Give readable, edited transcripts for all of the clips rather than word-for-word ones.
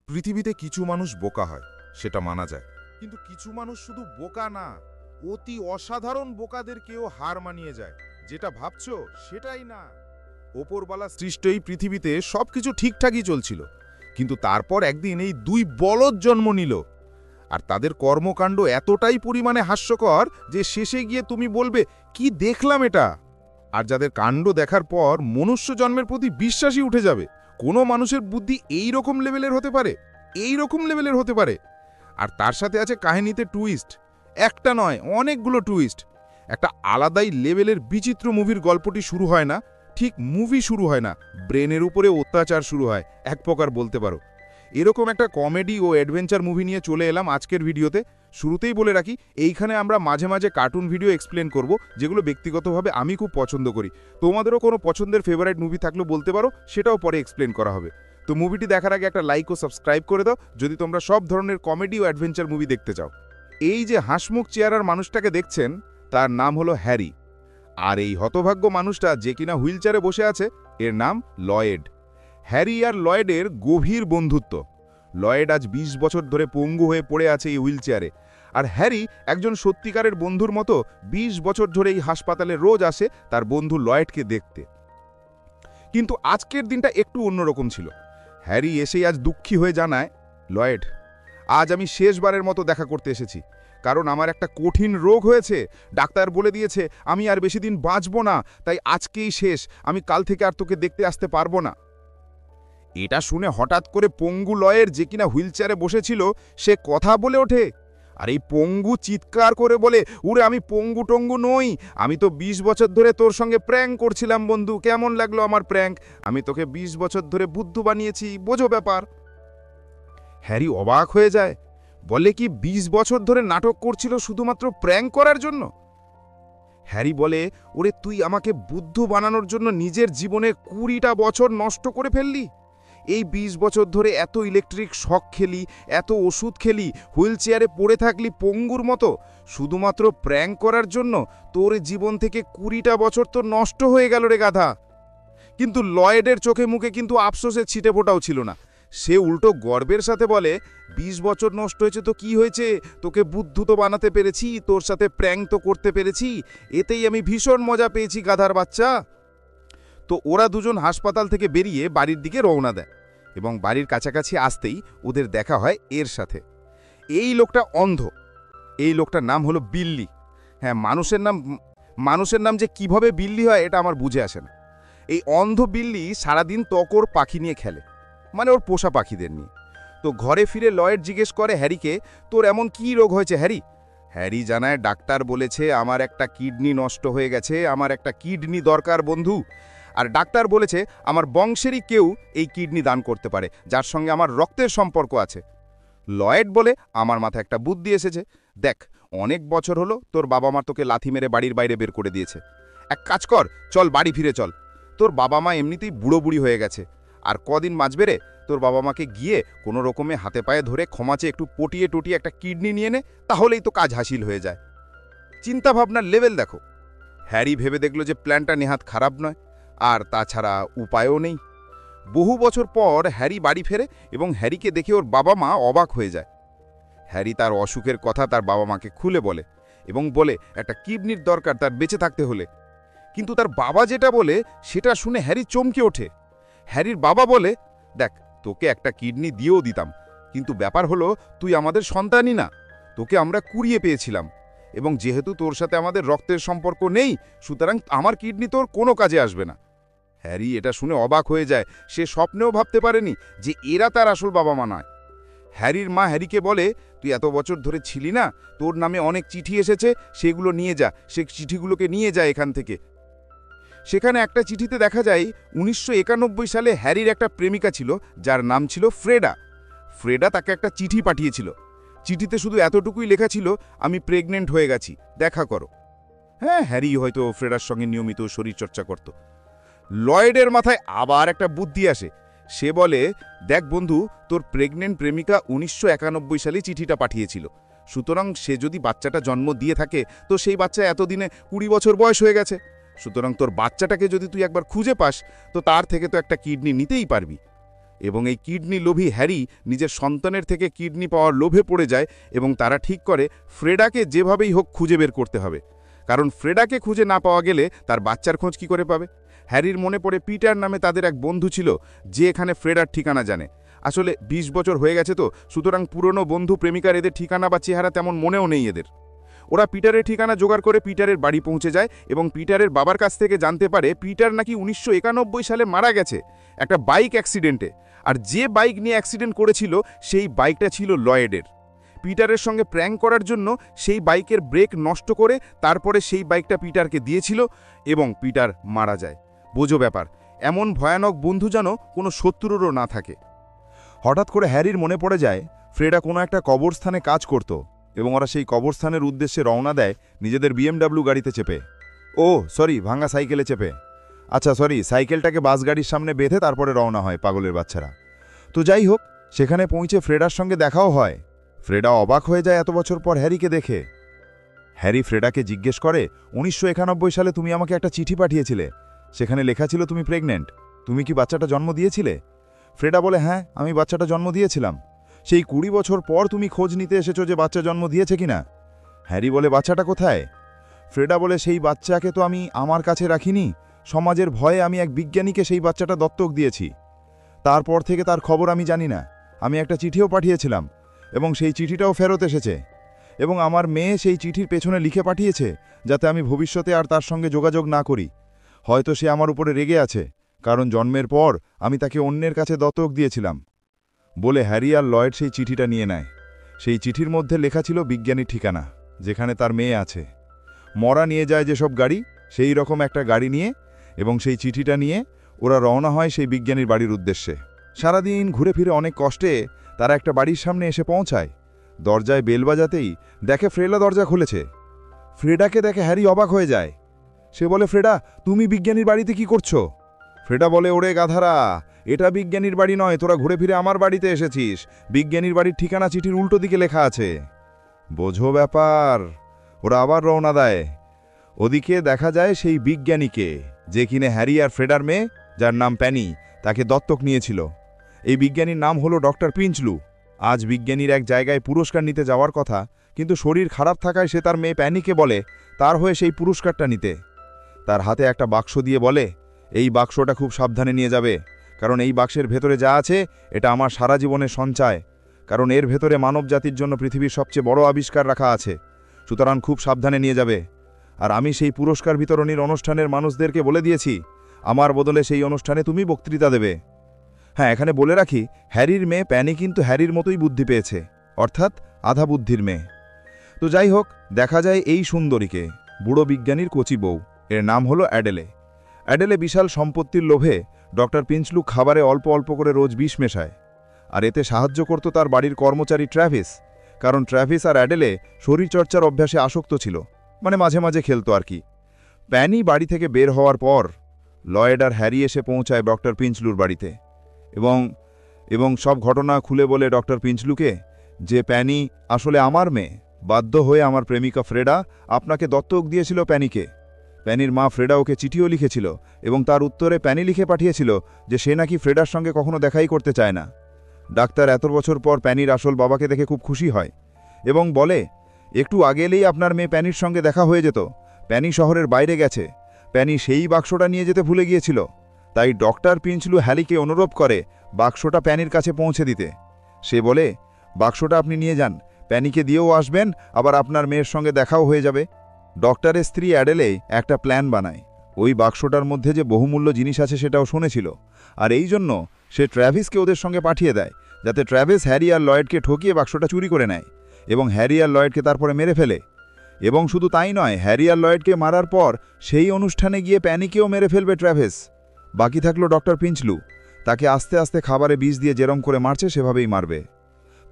পৃথিবীতে কিছু মানুষ বোকা হয়, সেটা মানা যায়। কিন্তু কিছু মানুষ শুধু বোকা না, অতি অসাধারণ বোকাদেরকেও হার মানিয়ে যায়। যেটা ভাবছো সেটাই না। ওপরবালা সৃষ্ট এই পৃথিবীতে সবকিছু ঠিকঠাকই চলছিল, কিন্তু তারপর একদিন এই দুই বলদ জন্ম নিল। আর তাদের কর্মকাণ্ড এতটাই পরিমাণে হাস্যকর যে শেষে গিয়ে তুমি বলবে, কি দেখলাম এটা। আর যাদের কাণ্ড দেখার পর মনুষ্য জন্মের প্রতি বিশ্বাসই উঠে যাবে। কোনো মানুষের বুদ্ধি এই রকম লেভেলের হতে পারে, এই রকম লেভেলের হতে পারে। আর তার সাথে আছে কাহিনীতে টুইস্ট। একটা নয়, অনেকগুলো টুইস্ট। একটা আলাদাই লেভেলের বিচিত্র মুভির গল্পটি শুরু হয় না, ঠিক মুভি শুরু হয় না, ব্রেনের উপরে অত্যাচার শুরু হয়, এক প্রকার বলতে পারো। এরকম একটা কমেডি ও অ্যাডভেঞ্চার মুভি নিয়ে চলে এলাম আজকের ভিডিওতে। শুরুতেই বলে রাখি, এইখানে আমরা মাঝে মাঝে কার্টুন ভিডিও এক্সপ্লেন করব, যেগুলো ব্যক্তিগতভাবে আমি খুব পছন্দ করি। তোমাদেরও কোনো পছন্দের ফেভারিট মুভি থাকলেও বলতে পারো, সেটাও পরে এক্সপ্লেন করা হবে। তো মুভিটি দেখার আগে একটা লাইক ও সাবস্ক্রাইব করে দাও যদি তোমরা সব ধরনের কমেডি ও অ্যাডভেঞ্চার মুভি দেখতে চাও। এই যে হাসমুখ চেহারার মানুষটাকে দেখছেন, তার নাম হলো হ্যারি। আর এই হতভাগ্য মানুষটা যে কিনা হুইলচেয়ারে বসে আছে, এর নাম লয়েড। হ্যারি আর লয়েডের গভীর বন্ধুত্ব। লয়েড আজ ২০ বছর ধরে পঙ্গু হয়ে পড়ে আছে এই হুইলচেয়ারে, আর হ্যারি একজন সত্যিকারের বন্ধুর মতো ২০ বছর ধরে এই হাসপাতালে রোজ আসে তার বন্ধু লয়েডকে দেখতে। কিন্তু আজকের দিনটা একটু অন্যরকম ছিল। হ্যারি এসেই আজ দুঃখী হয়ে জানায়, লয়েড, আজ আমি শেষবারের মতো দেখা করতে এসেছি, কারণ আমার একটা কঠিন রোগ হয়েছে। ডাক্তার বলে দিয়েছে আমি আর বেশি দিন বাঁচব না, তাই আজকেই শেষ। আমি কাল থেকে আর তোকে দেখতে আসতে পারবো না। এটা শুনে হঠাৎ করে পঙ্গু লয়ের, যে কিনা হুইলচেয়ারে বসেছিল, সে কথা বলে ওঠে। আর এই পঙ্গু চিৎকার করে বলে, উরে আমি পঙ্গু টঙ্গু নই, আমি তো ২০ বছর ধরে তোর সঙ্গে প্র্যাঙ্ক করছিলাম বন্ধু। কেমন লাগলো আমার প্র্যাঙ্ক? আমি তোকে ২০ বছর ধরে বুদ্ধু বানিয়েছি, বোঝো ব্যাপার। হ্যারি অবাক হয়ে যায়, বলে কি ২০ বছর ধরে নাটক করছিল শুধুমাত্র প্র্যাঙ্ক করার জন্য? হ্যারি বলে, ওরে তুই আমাকে বুদ্ধু বানানোর জন্য নিজের জীবনে ২০টা বছর নষ্ট করে ফেললি। এই ২০ বছর ধরে এত ইলেকট্রিক শক খেলি, এত ওষুধ খেলি, হুইলচেয়ারে পড়ে থাকলি পঙ্গুর মতো, শুধুমাত্র প্র্যাঙ্ক করার জন্য তোর জীবন থেকে ২০টা বছর তো নষ্ট হয়ে গেল রে গাধা। কিন্তু লয়েডের চোখে মুখে কিন্তু আফসোসের ছিটেফোঁটাও ছিল না। সে উল্টো গর্বের সাথে বলে, ২০ বছর নষ্ট হয়েছে তো কি হয়েছে, তোকে বুদ্ধু তো বানাতে পেরেছি, তোর সাথে প্র্যাঙ্ক তো করতে পেরেছি, এতেই আমি ভীষণ মজা পেয়েছি গাধার বাচ্চা। তো ওরা দুজন হাসপাতাল থেকে বেরিয়ে বাড়ির দিকে রওনা দেয়, এবং বাড়ির কাছাকাছি আসতেই ওদের দেখা হয় এর সাথে। এই লোকটা অন্ধ। এই লোকটার নাম হলো বিল্লি। হ্যাঁ, মানুষের নাম যে কিভাবে বিল্লি হয় এটা আমার বুঝে আসে না। এই অন্ধ বিল্লি সারাদিন তকর পাখি নিয়ে খেলে, মানে ওর পোষা পাখিদের নিয়ে। তো ঘরে ফিরে লয়েড জিজ্ঞেস করে হ্যারিকে, তোর এমন কি রোগ হয়েছে হ্যারি? হ্যারি জানায়, ডাক্তার বলেছে আমার একটা কিডনি নষ্ট হয়ে গেছে, আমার একটা কিডনি দরকার বন্ধু। আর ডাক্তার বলেছে আমার বংশেরই কেউ এই কিডনি দান করতে পারে, যার সঙ্গে আমার রক্তের সম্পর্ক আছে। লয়েড বলে, আমার মাথায় একটা বুদ্ধি এসেছে। দেখ, অনেক বছর হলো তোর বাবা মা তোকে লাথি মেরে বাড়ির বাইরে বের করে দিয়েছে। এক কাজ কর, চল বাড়ি ফিরে চল। তোর বাবা মা এমনিতেই বুড়ো বুড়ি হয়ে গেছে, আর কদিন বাঁচবে রে। তোর বাবা মাকে গিয়ে কোনো রকমে হাতে পায়ে ধরে ক্ষমা চেয়ে একটু পটিয়ে টটিয়ে একটা কিডনি নিয়ে নে, তাহলেই তো কাজ হাসিল হয়ে যায়। চিন্তা ভাবনার লেভেল দেখো। হ্যারি ভেবে দেখল যে প্ল্যানটা নেহাত খারাপ নয়, আর তাছাড়া উপায়ও নেই। বহু বছর পর হ্যারি বাড়ি ফেরে, এবং হ্যারিকে দেখে ওর বাবা মা অবাক হয়ে যায়। হ্যারি তার অসুখের কথা তার বাবা মাকে খুলে বলে, এবং বলে একটা কিডনির দরকার তার বেঁচে থাকতে হলে। কিন্তু তার বাবা যেটা বলে সেটা শুনে হ্যারি চমকে ওঠে। হ্যারির বাবা বলে, দেখ, তোকে একটা কিডনি দিয়েও দিতাম, কিন্তু ব্যাপার হলো তুই আমাদের সন্তানই না, তোকে আমরা কুড়িয়ে পেয়েছিলাম, এবং যেহেতু তোর সাথে আমাদের রক্তের সম্পর্ক নেই, সুতরাং আমার কিডনি তোর কোনো কাজে আসবে না। হ্যারি এটা শুনে অবাক হয়ে যায়। সে স্বপ্নেও ভাবতে পারেনি যে এরা তার আসল বাবা মা নয়। হ্যারির মা হ্যারিকে বলে, তুই এত বছর ধরে ছিলি না, তোর নামে অনেক চিঠি এসেছে, সেগুলো নিয়ে যা, সে চিঠিগুলোকে নিয়ে যা এখান থেকে। সেখানে একটা চিঠিতে দেখা যায় ১৯৯১ সালে হ্যারির একটা প্রেমিকা ছিল, যার নাম ছিল ফ্রেডা। ফ্রেডা তাকে একটা চিঠি পাঠিয়েছিল। চিঠিতে শুধু এতটুকুই লেখা ছিল, আমি প্রেগনেন্ট হয়ে গেছি, দেখা করো। হ্যাঁ, হ্যারি হয়তো ফ্রেডার সঙ্গে নিয়মিত শরীরচর্চা করত। লয়েডের মাথায় আবার একটা বুদ্ধি আসে। সে বলে, দেখ বন্ধু, তোর প্রেগনেন্ট প্রেমিকা ১৯৯১ সালে চিঠিটা পাঠিয়েছিল, সুতরাং সে যদি বাচ্চাটা জন্ম দিয়ে থাকে, তো সেই বাচ্চা এতদিনে ২০ বছর বয়স হয়ে গেছে। সুতরাং তোর বাচ্চাটাকে যদি তুই একবার খুঁজে পাস, তো তার থেকে তো একটা কিডনি নিতেই পারবি। এবং এই কিডনি লোভী হ্যারি নিজের সন্তানের থেকে কিডনি পাওয়ার লোভে পড়ে যায় এবং তারা ঠিক করে ফ্রেডাকে যেভাবেই হোক খুঁজে বের করতে হবে, কারণ ফ্রেডাকে খুঁজে না পাওয়া গেলে তার বাচ্চার খোঁজ কী করে পাবে। হ্যারির মনে পড়ে পিটার নামে তাদের এক বন্ধু ছিল যে এখানে ফ্রেডার ঠিকানা জানে। আসলে ২০ বছর হয়ে গেছে তো, সুতরাং পুরনো বন্ধু প্রেমিকার এদের ঠিকানা বা চেহারা তেমন মনেও নেই এদের। ওরা পিটারের ঠিকানা জোগাড় করে পিটারের বাড়ি পৌঁছে যায় এবং পিটারের বাবার কাছ থেকে জানতে পারে পিটার নাকি ১৯৯১ সালে মারা গেছে একটা বাইক অ্যাক্সিডেন্টে, আর যে বাইক নিয়ে অ্যাক্সিডেন্ট করেছিল সেই বাইকটা ছিল লয়েডের। পিটারের সঙ্গে প্র্যাঙ্ক করার জন্য সেই বাইকের ব্রেক নষ্ট করে তারপরে সেই বাইকটা পিটারকে দিয়েছিল এবং পিটার মারা যায়। বোঝো ব্যাপার, এমন ভয়ানক বন্ধু যেন কোনো শত্রুরও না থাকে। হঠাৎ করে হ্যারির মনে পড়ে যায় ফ্রেডা কোনো একটা কবরস্থানে কাজ করত এবং ওরা সেই কবরস্থানের উদ্দেশ্যে রওনা দেয় নিজেদের BMW গাড়িতে চেপে। ভাঙা সাইকেলে চেপে। সাইকেলটাকে বাস গাড়ির সামনে বেঁধে তারপরে রওনা হয় পাগলের বাচ্চারা। তো যাই হোক, সেখানে পৌঁছে ফ্রেডার সঙ্গে দেখাও হয়। ফ্রেডা অবাক হয়ে যায় এত বছর পর হ্যারিকে দেখে। হ্যারি ফ্রেডাকে জিজ্ঞেস করে, ১৯৯১ সালে তুমি আমাকে একটা চিঠি পাঠিয়েছিলে, সেখানে লেখা ছিল তুমি প্রেগনেন্ট, তুমি কি বাচ্চাটা জন্ম দিয়েছিলে? ফ্রেডা বলে, হ্যাঁ, আমি বাচ্চাটা জন্ম দিয়েছিলাম। সেই ২০ বছর পর তুমি খোঁজ নিতে এসেছো যে বাচ্চা জন্ম দিয়েছে কিনা। হ্যারি বলে, বাচ্চাটা কোথায়? ফ্রেডা বলে, সেই বাচ্চাকে তো আমি আমার কাছে রাখিনি, সমাজের ভয়ে আমি এক বিজ্ঞানীকে সেই বাচ্চাটা দত্তক দিয়েছি। তারপর থেকে তার খবর আমি জানি না। আমি একটা চিঠিও পাঠিয়েছিলাম এবং সেই চিঠিটাও ফেরত এসেছে, এবং আমার মেয়ে সেই চিঠির পেছনে লিখে পাঠিয়েছে যাতে আমি ভবিষ্যতে আর তার সঙ্গে যোগাযোগ না করি। হয়তো সে আমার উপরে রেগে আছে, কারণ জন্মের পর আমি তাকে অন্যের কাছে দত্তক দিয়েছিলাম। বলে হ্যারি আর লয়েড সেই চিঠিটা নিয়ে নেয়। সেই চিঠির মধ্যে লেখা ছিল বিজ্ঞানীর ঠিকানা, যেখানে তার মেয়ে আছে। মরা নিয়ে যায় যেসব গাড়ি, সেই রকম একটা গাড়ি নিয়ে এবং সেই চিঠিটা নিয়ে ওরা রওনা হয় সেই বিজ্ঞানীর বাড়ির উদ্দেশ্যে। সারাদিন ঘুরে ফিরে অনেক কষ্টে তারা একটা বাড়ির সামনে এসে পৌঁছায়। দরজায় বেল বাজাতেই দেখে ফ্রেডা দরজা খুলেছে। ফ্রেডাকে দেখে হ্যারি অবাক হয়ে যায়। সে বলে, ফ্রেডা, তুমি বিজ্ঞানীর বাড়িতে কি করছো? ফ্রেডা বলে, ওরে গাধারা, এটা বিজ্ঞানীর বাড়ি নয়, তোরা ঘুরে ফিরে আমার বাড়িতে এসেছিস। বিজ্ঞানীর বাড়ির ঠিকানা চিঠির উল্টো দিকে লেখা আছে। বোঝো ব্যাপার। ওরা আবার রওনা দেয়। ওদিকে দেখা যায় সেই বিজ্ঞানীকে, যে কিনে হ্যারি আর ফ্রেডার মেয়ে, যার নাম প্যানি, তাকে দত্তক নিয়েছিল। এই বিজ্ঞানীর নাম হলো ডক্টর পিঞ্চলু। আজ বিজ্ঞানীর এক জায়গায় পুরস্কার নিতে যাওয়ার কথা, কিন্তু শরীর খারাপ থাকায় সে তার মেয়ে প্যানিকে বলে তার হয়ে সেই পুরস্কারটা নিতে। তার হাতে একটা বাক্স দিয়ে বলে, এই বাক্সটা খুব সাবধানে নিয়ে যাবে, কারণ এই বাক্সের ভেতরে যা আছে এটা আমার সারা জীবনের সঞ্চয়, কারণ এর ভেতরে মানব জাতির জন্য পৃথিবীর সবচেয়ে বড় আবিষ্কার রাখা আছে, সুতরাং খুব সাবধানে নিয়ে যাবে। আর আমি সেই পুরস্কার বিতরণীর অনুষ্ঠানের মানুষদেরকে বলে দিয়েছি, আমার বদলে সেই অনুষ্ঠানে তুমি বক্তৃতা দেবে। হ্যাঁ, এখানে বলে রাখি, হ্যারির মেয়ে প্যানি কিন্তু হ্যারির মতোই বুদ্ধি পেয়েছে, অর্থাৎ আধা বুদ্ধির মেয়ে। তো যাই হোক, দেখা যায় এই সুন্দরীকে, বুড়ো বিজ্ঞানীর কচি বউ, এর নাম হলো অ্যাডেলে। অ্যাডেলে বিশাল সম্পত্তির লোভে ডক্টর পিঞ্চলু খাবারে অল্প অল্প করে রোজ বিষ মেশায়, আর এতে সাহায্য করত তার বাড়ির কর্মচারী ট্র্যাভিস, কারণ ট্র্যাভিস আর অ্যাডেলে শরীরচর্চার অভ্যাসে আসক্ত ছিল, মানে মাঝে মাঝে খেলতো আর কি। প্যানি বাড়ি থেকে বের হওয়ার পর লয়েড আর হ্যারি এসে পৌঁছায় ডক্টর পিঞ্চলুর বাড়িতে এবং সব ঘটনা খুলে বলে ডক্টর পিঞ্চলুকে যে প্যানি আসলে আমার মেয়ে, বাধ্য হয়ে আমার প্রেমিকা ফ্রেডা আপনাকে দত্তক দিয়েছিল প্যানিকে। প্যানির মা ফ্রেডা ওকে চিঠিও লিখেছিল এবং তার উত্তরে প্যানি লিখে পাঠিয়েছিল যে সে নাকি ফ্রেডার সঙ্গে কখনো দেখাই করতে চায় না। ডাক্তার এত বছর পর প্যানির আসল বাবাকে দেখে খুব খুশি হয় এবং বলে, একটু আগে এলেই আপনার মেয়ে প্যানির সঙ্গে দেখা হয়ে যেত, প্যানি শহরের বাইরে গেছে, প্যানি সেই বাক্সটা নিয়ে যেতে ভুলে গিয়েছিল। তাই ডক্টর পিঞ্চলু হ্যারিকে অনুরোধ করে বাক্সটা প্যানির কাছে পৌঁছে দিতে। সে বলে, বাক্সটা আপনি নিয়ে যান, প্যানিকে দিয়েও আসবেন, আবার আপনার মেয়ের সঙ্গে দেখাও হয়ে যাবে। ডক্টরের স্ত্রী অ্যাডেলে একটা প্ল্যান বানায়, ওই বাক্সটার মধ্যে যে বহুমূল্য জিনিস আছে সেটাও শুনেছিল, আর এই জন্য সে ট্র্যাভিসকে ওদের সঙ্গে পাঠিয়ে দেয়, যাতে ট্র্যাভিস হ্যারি আর লয়েডকে ঠকিয়ে বাক্সটা চুরি করে নেয় এবং হ্যারি আর লয়েডকে তারপরে মেরে ফেলে। এবং শুধু তাই নয়, হ্যারি আর লয়েডকে মারার পর সেই অনুষ্ঠানে গিয়ে প্যানিকেও মেরে ফেলবে ট্র্যাভিস। বাকি থাকলো ডক্টর পিঞ্চলু, তাকে আস্তে আস্তে খাবারে বিষ দিয়ে যেরম করে মারছে সেভাবেই মারবে।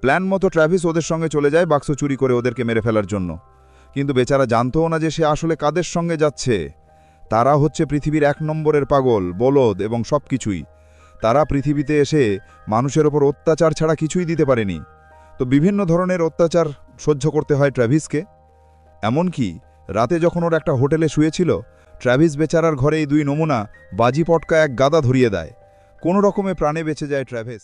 প্ল্যান মতো ট্র্যাভিস ওদের সঙ্গে চলে যায় বাক্স চুরি করে ওদেরকে মেরে ফেলার জন্য, কিন্তু বেচারা জানতও না যে সে আসলে কাদের সঙ্গে যাচ্ছে। তারা হচ্ছে পৃথিবীর ১ নম্বরের পাগল, বলদ এবং সব কিছুই। তারা পৃথিবীতে এসে মানুষের ওপর অত্যাচার ছাড়া কিছুই দিতে পারেনি, তো বিভিন্ন ধরনের অত্যাচার সহ্য করতে হয় ট্র্যাভিসকে। এমনকি রাতে যখন ওর একটা হোটেলে শুয়েছিল, ট্র্যাভিস বেচারার ঘরে এই 2 নমুনা বাজি পটকা এক গাদা ধরিয়ে দেয়। কোনো রকমে প্রাণে বেঁচে যায় ট্র্যাভিস।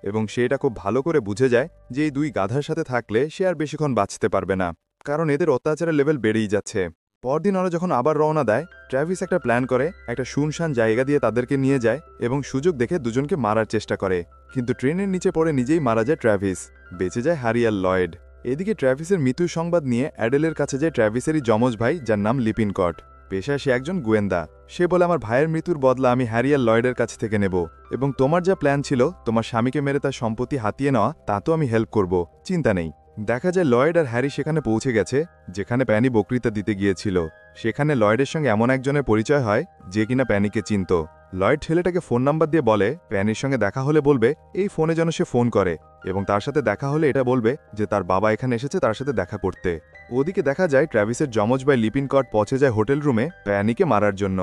এবং সে এটা খুব ভালো করে বুঝে যায় যে এই দুই গাধার সাথে থাকলে সে আর বেশিক্ষণ বাঁচতে পারবে না, কারণ এদের অত্যাচারের লেভেল বেড়েই যাচ্ছে। পরদিন ওরা যখন আবার রওনা দেয়, ট্র্যাভিস একটা প্ল্যান করে, একটা শুনশান জায়গা দিয়ে তাদেরকে নিয়ে যায় এবং সুযোগ দেখে দুজনকে মারার চেষ্টা করে। কিন্তু ট্রেনের নিচে পড়ে নিজেই মারা যায় ট্র্যাভিস, বেঁচে যায় হ্যারি আর লয়েড। এদিকে ট্র্যাভিসের মৃত্যুর সংবাদ নিয়ে অ্যাডেলের কাছে যায় ট্র্যাভিসেরই যমজ ভাই, যার নাম লিপিনকট। পেশায় সে একজন গোয়েন্দা। সে বলে, আমার ভাইয়ের মৃত্যুর বদলা আমি হ্যারি আর লয়েডের কাছ থেকে নেব, এবং তোমার যা প্ল্যান ছিল তোমার স্বামীকে মেরে তার সম্পত্তি হাতিয়ে নেওয়া, তা তো আমি হেল্প করব, চিন্তা নেই। দেখা যায় লয়েড আর হ্যারি সেখানে পৌঁছে গেছে যেখানে প্যানি বক্তৃতা দিতে গিয়েছিল। সেখানে লয়েডের সঙ্গে এমন একজনের পরিচয় হয় যে কিনা প্যানিকে চিনত। লয়েড ছেলেটাকে ফোন নাম্বার দিয়ে বলে প্যানির সঙ্গে দেখা হলে বলবে এই ফোনে যেন সে ফোন করে, এবং তার সাথে দেখা হলে এটা বলবে যে তার বাবা এখানে এসেছে তার সাথে দেখা করতে। ওদিকে দেখা যায় ট্র্যাভিসের যমজ ভাই লিপিনকট পৌঁছে যায় হোটেল রুমে প্যানিকে মারার জন্য।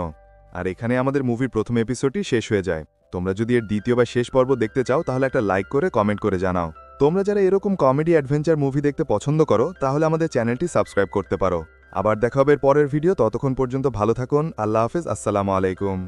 আর এখানে আমাদের মুভির প্রথম এপিসোডটি শেষ হয়ে যায়। তোমরা যদি এর দ্বিতীয় বা শেষ পর্ব দেখতে চাও তাহলে একটা লাইক করে কমেন্ট করে জানাও। তোমরা যারা এরকম কমেডি অ্যাডভেঞ্চার মুভি দেখতে পছন্দ করো তাহলে আমাদের চ্যানেলটি সাবস্ক্রাইব করতে পারো। আবার দেখা হবে পরের ভিডিও, ততক্ষণ পর্যন্ত ভালো থাকুন। আল্লাহ হাফেজ, আসসালামু আলাইকুম।